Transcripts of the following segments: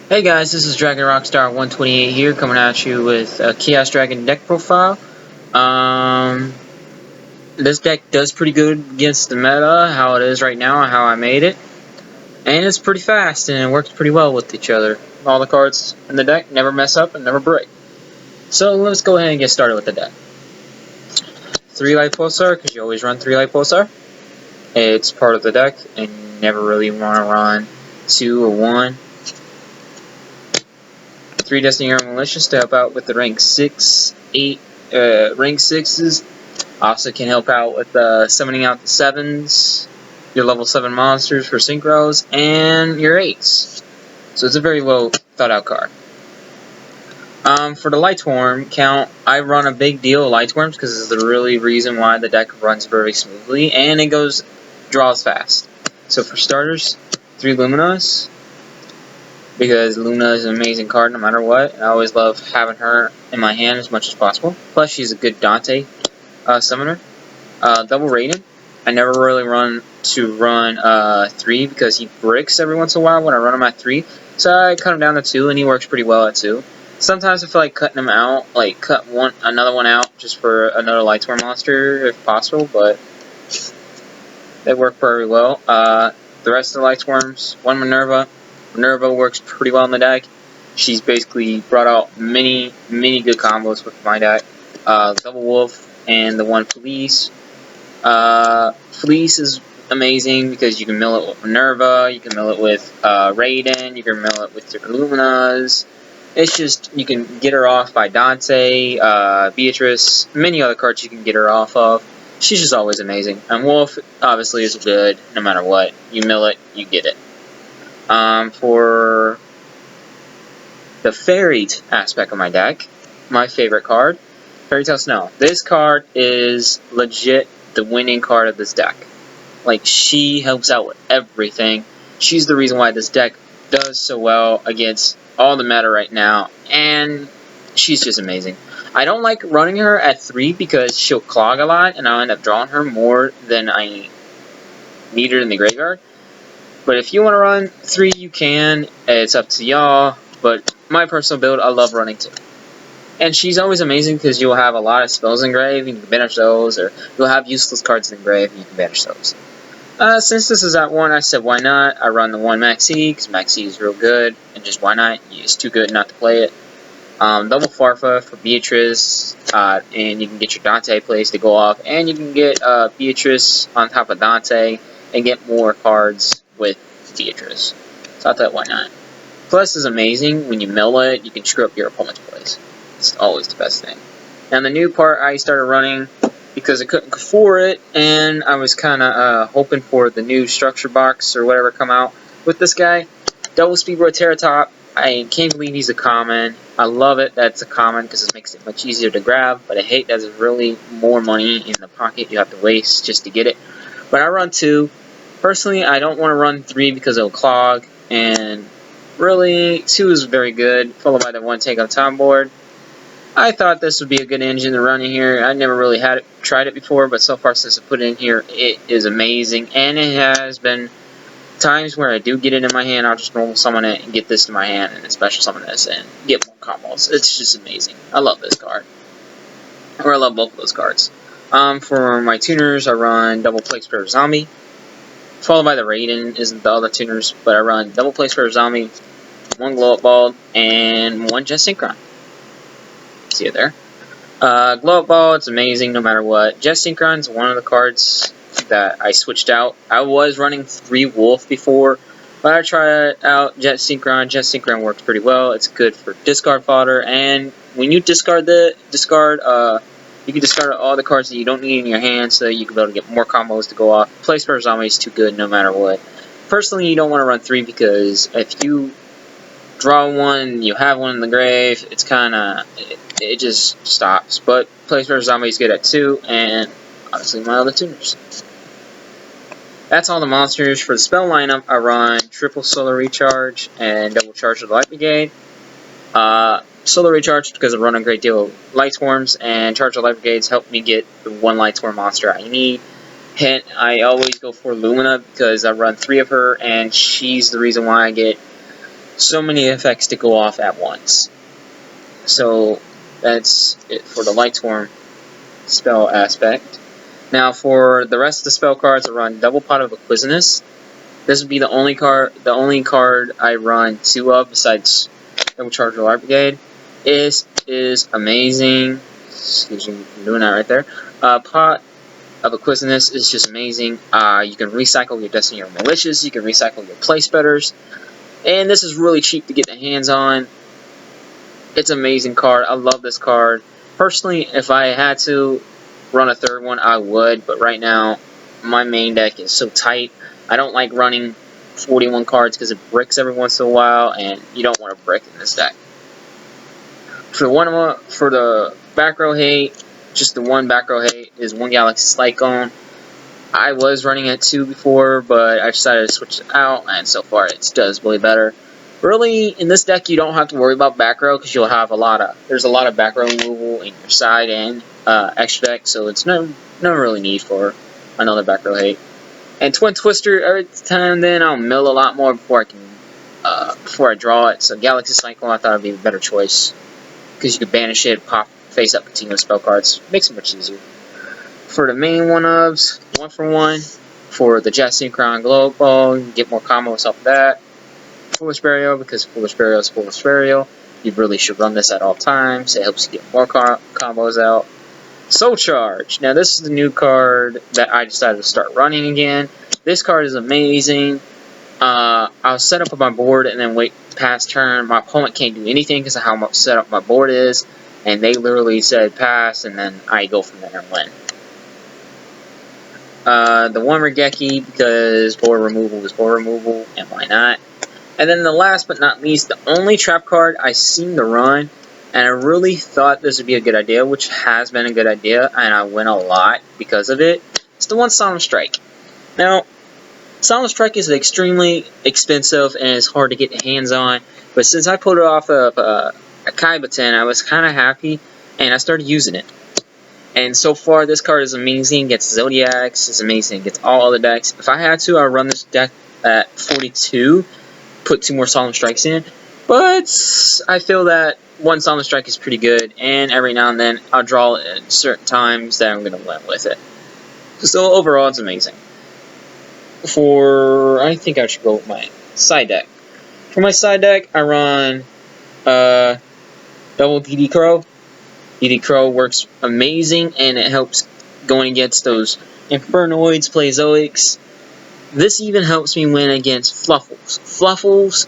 Hey guys, this is Dragon Rockstar 128 here, coming at you with a Chaos Dragon deck profile. Um, this deck does pretty good against the meta, how it is right now, and how I made it. And it's pretty fast, and it works pretty well with each other. All the cards in the deck never mess up and never break. So let's go ahead and get started with the deck. 3 Light Pulsar, because you always run 3 Light Pulsar. It's part of the deck, and you never really want to run 2 or 1. 3 Destiny Armor Malicious to help out with the rank 6, 8, rank 6s. Also can help out with summoning out the 7s, your level 7 monsters for synchros, and your 8s. So it's a very well thought out card. For the Lightsworm count, I run a big deal of Lightsworms because it's the really reason why the deck runs very smoothly, and it draws fast. So for starters, 3 Luminas, because Luna is an amazing card no matter what. I always love having her in my hand as much as possible. Plus, she's a good Dante summoner. Double Raiden. I never really run 3 because he bricks every once in a while when I run him at 3. So I cut him down to 2, and he works pretty well at 2. Sometimes I feel like cutting him out, like cut another one out just for another Lightsworn monster if possible, but they work very well. The rest of the Lightsworms, 1 Minerva. Minerva works pretty well in the deck. She's basically brought out many good combos with my deck. Double Wolf and the 1 Fleece. Fleece is amazing because you can mill it with Minerva, you can mill it with Raiden, you can mill it with your Luminas. It's just, you can get her off by Dante, Beatrice, many other cards you can get her off of. She's just always amazing. And Wolf, obviously, is good no matter what. You mill it, you get it. For the Fairy aspect of my deck, my favorite card, Fairy Tail Snow. This card is legit the winning card of this deck. Like, she helps out with everything. She's the reason why this deck does so well against all the meta right now, and she's just amazing. I don't like running her at 3 because she'll clog a lot, and I'll end up drawing her more than I need her in the graveyard. But if you want to run 3, you can. It's up to y'all. But my personal build, I love running 2. And she's always amazing because you'll have a lot of spells in grave, and you can banish those, or you'll have useless cards in grave, and you can banish those. Since this is at 1, I said why not. I run the 1 Maxi, because Maxi is real good, and just why not? It's too good not to play it. Double Farfa for Beatrice, and you can get your Dante plays to go off, and you can get Beatrice on top of Dante, and get more cards with Beatrice. So I thought, why not? Plus is amazing. When you mill it, you can screw up your opponent's plays. It's always the best thing. Now the new part I started running because I couldn't afford it, and I was kind of hoping for the new structure box or whatever come out with this guy. Double Speed Roteratop. I can't believe he's a common. I love it that it's a common because it makes it much easier to grab, but I hate that it's really more money in the pocket you have to waste just to get it. But I run 2. Personally, I don't want to run 3 because it'll clog, and really, 2 is very good, followed by the 1 Take on Time board. I thought this would be a good engine to run in here. I never really tried it before, but so far since I put it in here, it is amazing. And it has been times where I do get it in my hand, I'll just normal summon it and get this to my hand and special summon this and get more combos. It's just amazing. I love this card. Or I love both of those cards. For my tuners, I run Double Plague Spirit Zombie, followed by the Raiden isn't the other tuners, but I run Double Plague Spirit Zombie, 1 Glow Up Ball, and 1 Jet Synchron. See it there. Glow Up Ball, it's amazing no matter what. Jet Synchron is one of the cards that I switched out. I was running 3 Wolf before, but I tried out Jet Synchron. Jet Synchron works pretty well. It's good for discard fodder, and when you discard, you can discard all the cards that you don't need in your hand so that you can be able to get more combos to go off. Place for Zombie is too good no matter what. Personally, you don't want to run 3 because if you draw 1, you have 1 in the grave, it's kind of, it just stops. But Place for Zombie is good at 2, and obviously my other tuners. That's all the monsters. For the spell lineup, I run triple Solar Recharge and double Charge of the Light Brigade. Solar Recharge because I run a great deal of Light Swarms, and Charge of Light Brigades help me get the 1 Light Swarm monster I need. Hint, I always go for Lumina because I run 3 of her, and she's the reason why I get so many effects to go off at once. So that's it for the Lightsworn spell aspect. Now for the rest of the spell cards, I run Double Pot of Acquisitus. This would be the only card I run 2 of besides Double Charge Alarm Brigade. It is amazing. Excuse me for doing that right there. Pot of Acquisitus is just amazing. You can recycle your Destiny or Malicious. You can recycle your Play Spreaders. And this is really cheap to get the hands on. It's an amazing card. I love this card. Personally, if I had to run a third one, I would. But right now, my main deck is so tight. I don't like running 41 cards because it bricks every once in a while, and you don't want to brick in this deck. For the back row hate, just the one back row hate is one Galaxy Cyclone. I was running it 2 before, but I decided to switch it out, and so far it does way better. Really, in this deck, you don't have to worry about back row because you'll have there's a lot of back row removal in your side and extra deck, so it's no really need for another back row hate. And Twin Twister, every time then I'll mill a lot more before I draw it. So Galaxy Cyclone I thought would be a better choice because you could banish it, pop face up continuous spell cards, makes it much easier. For the main 1-ofs, 1-for-1 for the Jet Synchron Glow Ball, you can get more combos off of that. Foolish Burial, because Foolish Burial is Foolish Burial. You really should run this at all times. It helps you get more combos out. Soul Charge. Now this is the new card that I decided to start running again. This card is amazing. I'll set up my board and then wait past turn. My opponent can't do anything because of how much set up my board is. And they literally said pass, and then I go from there and win. The one Regeki, because board removal is board removal, and why not? And then the last but not least, the only trap card I seem to run, and I really thought this would be a good idea, which has been a good idea, and I win a lot because of it. It's the one Solemn Strike. Now, Solemn Strike is extremely expensive and it's hard to get your hands on, but since I pulled it off of a Kaibaten, I was kind of happy, and I started using it. And so far, this card is amazing. It gets Zodiacs, it's amazing. It gets all other decks. If I had to, I'd run this deck at 42, put 2 more Solemn Strikes in. But I feel that one Solemn Strike is pretty good, and every now and then I'll draw it at certain times that I'm going to win with it. So overall, it's amazing. I think I should go with my side deck. For my side deck, I run double DD Crow. DD Crow works amazing, and it helps going against those Infernoids, Plazoics. This even helps me win against Fluffles. Fluffles,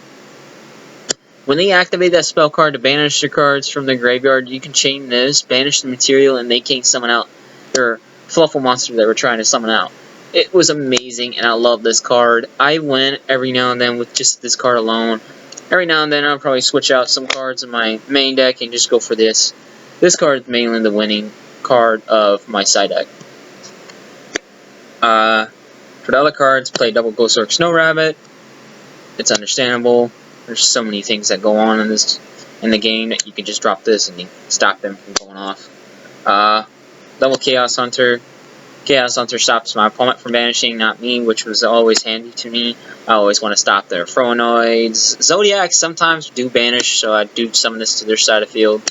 when they activate that spell card to banish their cards from their graveyard, you can chain this, banish the material, and they can't summon out their Fluffle monster that we're trying to summon out. It was amazing, and I love this card. I win every now and then with just this card alone. Every now and then I'll probably switch out some cards in my main deck and just go for this. This card is mainly the winning card of my side deck. For the other cards, play double Ghost Orc Snow Rabbit. It's understandable. There's so many things that go on in the game that you can just drop this and you stop them from going off. Double Chaos Hunter. Chaos Hunter stops my opponent from banishing, not me, which was always handy to me. I always want to stop their Fronoids. Zodiacs sometimes do banish, so I do summon this to their side of the field.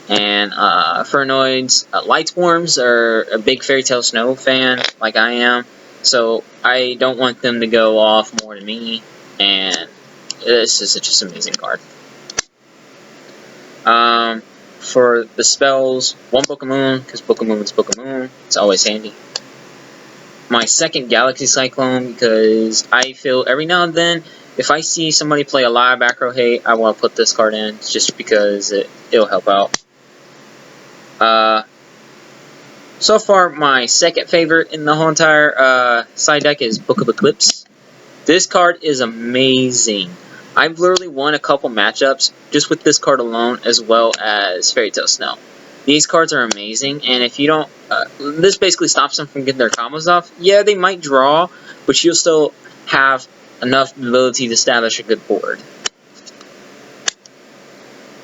And Infernoids, Lightsworms are a big Fairy Tail Snow fan, like I am. So I don't want them to go off more than me. And this is just an amazing card. For the spells, one Book of Moon, because Book of Moon is Book of Moon. It's always handy. My second Galaxy Cyclone, because I feel every now and then, if I see somebody play a lot of back row hate, I want to put this card in, just because it'll help out. So far, my second favorite in the whole entire side deck is Book of Eclipse. This card is amazing. I've literally won a couple matchups just with this card alone, as well as Fairy Tail Snow. These cards are amazing, and if you don't... this basically stops them from getting their combos off. Yeah, they might draw, but you'll still have enough ability to establish a good board.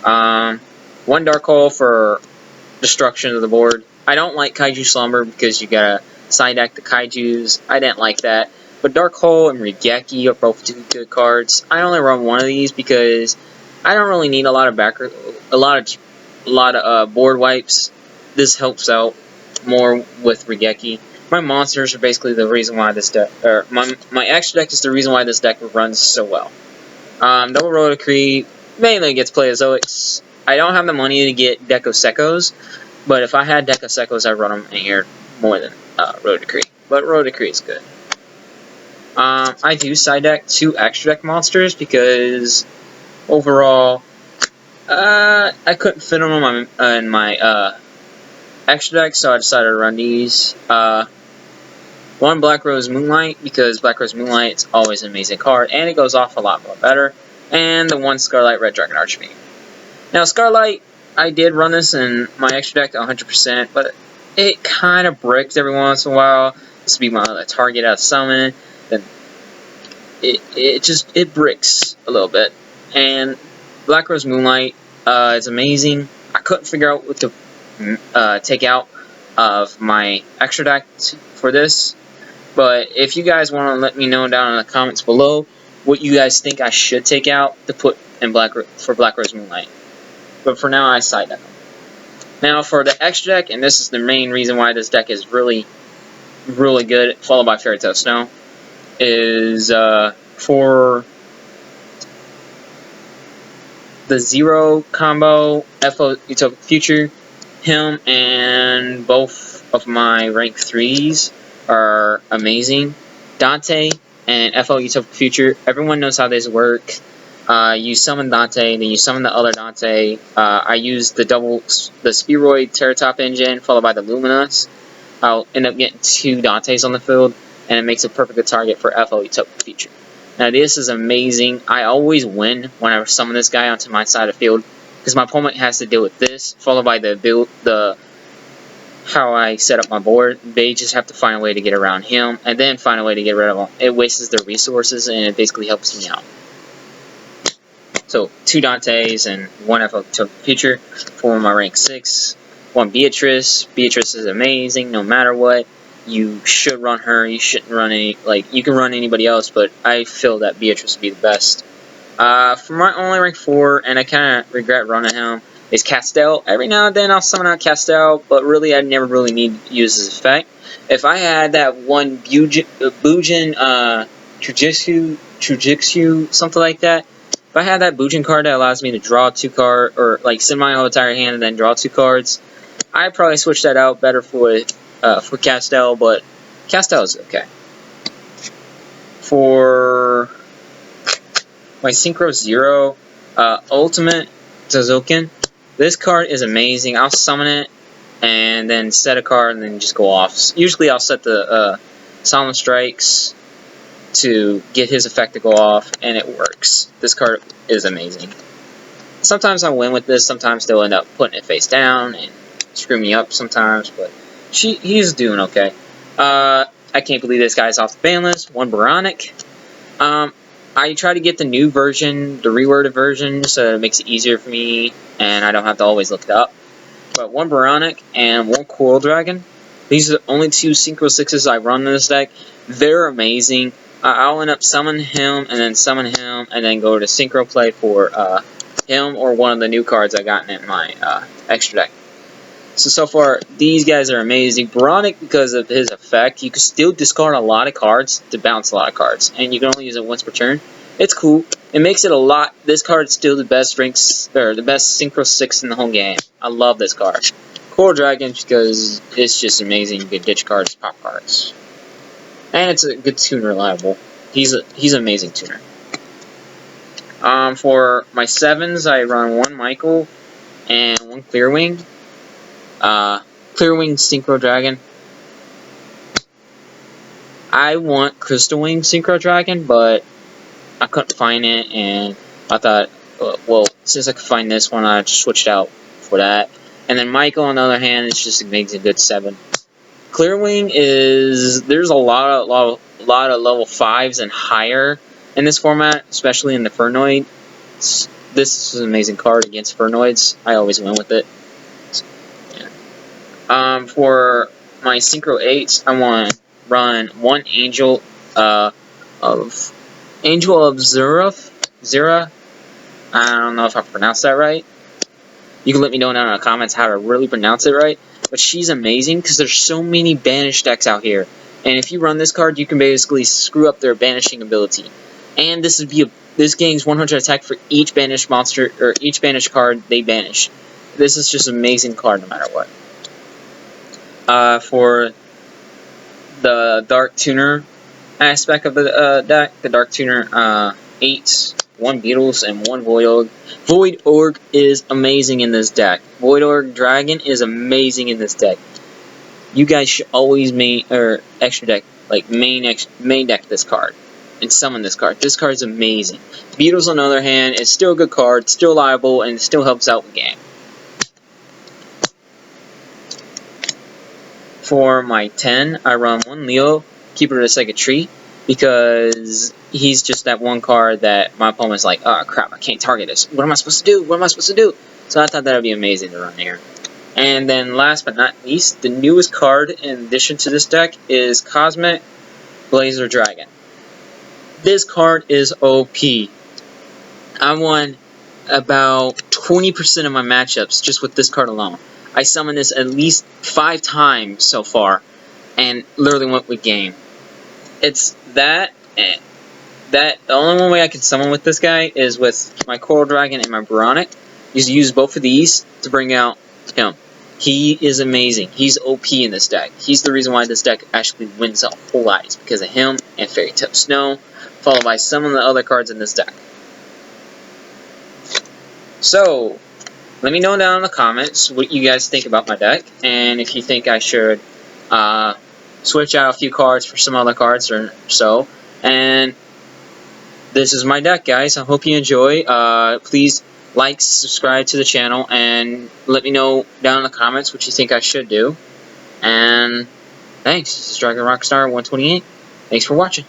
One Dark Hole for destruction of the board. I don't like Kaiju Slumber because you gotta side deck the Kaijus. I didn't like that. But Dark Hole and Regeki are both two good cards. I only run one of these because I don't really need a lot of board wipes. This helps out more with Regeki. My monsters are basically the reason why this deck, or my extra deck is the reason why this deck runs so well. Double Road Decree mainly gets Plesiozoics. I don't have the money to get Deco Secos, but if I had Deco Secos, I'd run them in here more than Road Decree. But Road Decree is good. I do side deck 2 extra deck monsters because overall, I couldn't fit them in my extra deck, so I decided to run these. One Black Rose Moonlight, because Black Rose Moonlight is always an amazing card, and it goes off a lot more better. And the one Scarlight Red Dragon Archfiend. Now, Scarlight, I did run this in my extra deck 100%, but it kind of bricks every once in a while. This would be my other target out of summon. Then it bricks a little bit. And Black Rose Moonlight is amazing. I couldn't figure out what to take out of my extra deck for this. But if you guys want to let me know down in the comments below what you guys think I should take out to put in Black Rose Moonlight. But for now, I side deck them. Now for the extra deck, and this is the main reason why this deck is really, really good, followed by Fairy Tale Snow, is for the Zero combo, FO Utopic Future, him and both of my rank 3s are amazing. Dante and FO Utopic Future, everyone knows how these work. You summon Dante, then you summon the other Dante. I use the Spheroid Terratop engine followed by the Luminous. I'll end up getting 2 Dantes on the field, and it makes a perfect target for FO Utopic Future. Now this is amazing. I always win when I summon this guy onto my side of the field, because my opponent has to deal with this, followed by how I set up my board. They just have to find a way to get around him, and then find a way to get rid of him. It wastes their resources, and it basically helps me out. So 2 Dantes and 1 FO Utopic Future for my rank 6. 1 Beatrice. Beatrice is amazing no matter what. You should run her. You shouldn't run you can run anybody else, but I feel that Beatrice would be the best. For my only rank 4, and I kind of regret running him, is Castel. Every now and then I'll summon out Castel, but really I never really need to use his effect. If I had that one Bujin Trujixu, something like that, if I had that Bujin card that allows me to draw 2 cards, or like send my whole entire hand and then draw 2 cards, I'd probably switch that out better for Castel, but Castel is okay. For my Synchro Zero Ultimate Zozoken, this card is amazing. I'll summon it and then set a card and then just go off. Usually I'll set the Solemn Strikes to get his effect to go off, and it works. This card is amazing. Sometimes I win with this, sometimes they'll end up putting it face down and screw me up sometimes, but he's doing okay. I can't believe this guy's off the ban list. 1 Baronic. I try to get the new version, the reworded version, so it makes it easier for me, and I don't have to always look it up. But 1 Baronic and 1 Coral Dragon. These are the only 2 Synchro 6s I run in this deck. They're amazing. I'll end up summoning him, and then summon him, and then go to Synchro play for him or one of the new cards I got in my extra deck. So far, these guys are amazing. Baronic, because of his effect, you can still discard a lot of cards to bounce a lot of cards, and you can only use it once per turn. It's cool. It makes it a lot. This card is still the best the best Synchro 6 in the whole game. I love this card. Coral Dragon, because it's just amazing. You can ditch cards, pop cards, and it's a good tuner, reliable. He's an amazing tuner. For my 7s, I run 1 Michael and 1 Clearwing. Clearwing Synchro Dragon. I want Crystal Wing Synchro Dragon, but I couldn't find it, and I thought, well, since I could find this one, I just switched out for that. And then Michael, on the other hand, is just makes a good 7. Clearwing there's a lot of level 5s and higher in this format, especially in the Fernoid. This is an amazing card against Fernoids. I always win with it. For my Synchro 8s, I want to run 1 Angel of Angel of Zera. I don't know if I pronounced that right. You can let me know down in the comments how to really pronounce it right. But she's amazing because there's so many banish decks out here. And if you run this card, you can basically screw up their banishing ability. And this gains 100 attack for each banished monster, or each banished card they banish. This is just an amazing card no matter what. For the Dark Tuner aspect of the deck, the Dark Tuner 8, 1 Beetles, and 1 Void Orb. Void Orb is amazing in this deck. Void Orb Dragon is amazing in this deck. You guys should always main deck this card and summon this card. This card is amazing. Beetles, on the other hand, is still a good card, still liable, and still helps out the game. For my 10, I run 1 Leo, Keeper of the Sacred Tree, because he's just that one card that my opponent's like, oh crap, I can't target this. What am I supposed to do? What am I supposed to do? So I thought that would be amazing to run here. And then last but not least, the newest card in addition to this deck is Cosmic Blazer Dragon. This card is OP. I won about 20% of my matchups just with this card alone. I summoned this at least 5 times so far, and literally went with game. It's the only one way I can summon with this guy is with my Coral Dragon and my Baronic. You use both of these to bring out him. He is amazing. He's OP in this deck. He's the reason why this deck actually wins a whole lot. It's because of him and Fairy Tale Snow, followed by some of the other cards in this deck. So, let me know down in the comments what you guys think about my deck, and if you think I should switch out a few cards for some other cards or so. And this is my deck, guys. I hope you enjoy. Please like, subscribe to the channel, and let me know down in the comments what you think I should do. And thanks. This is Dragon Rockstar 128. Thanks for watching.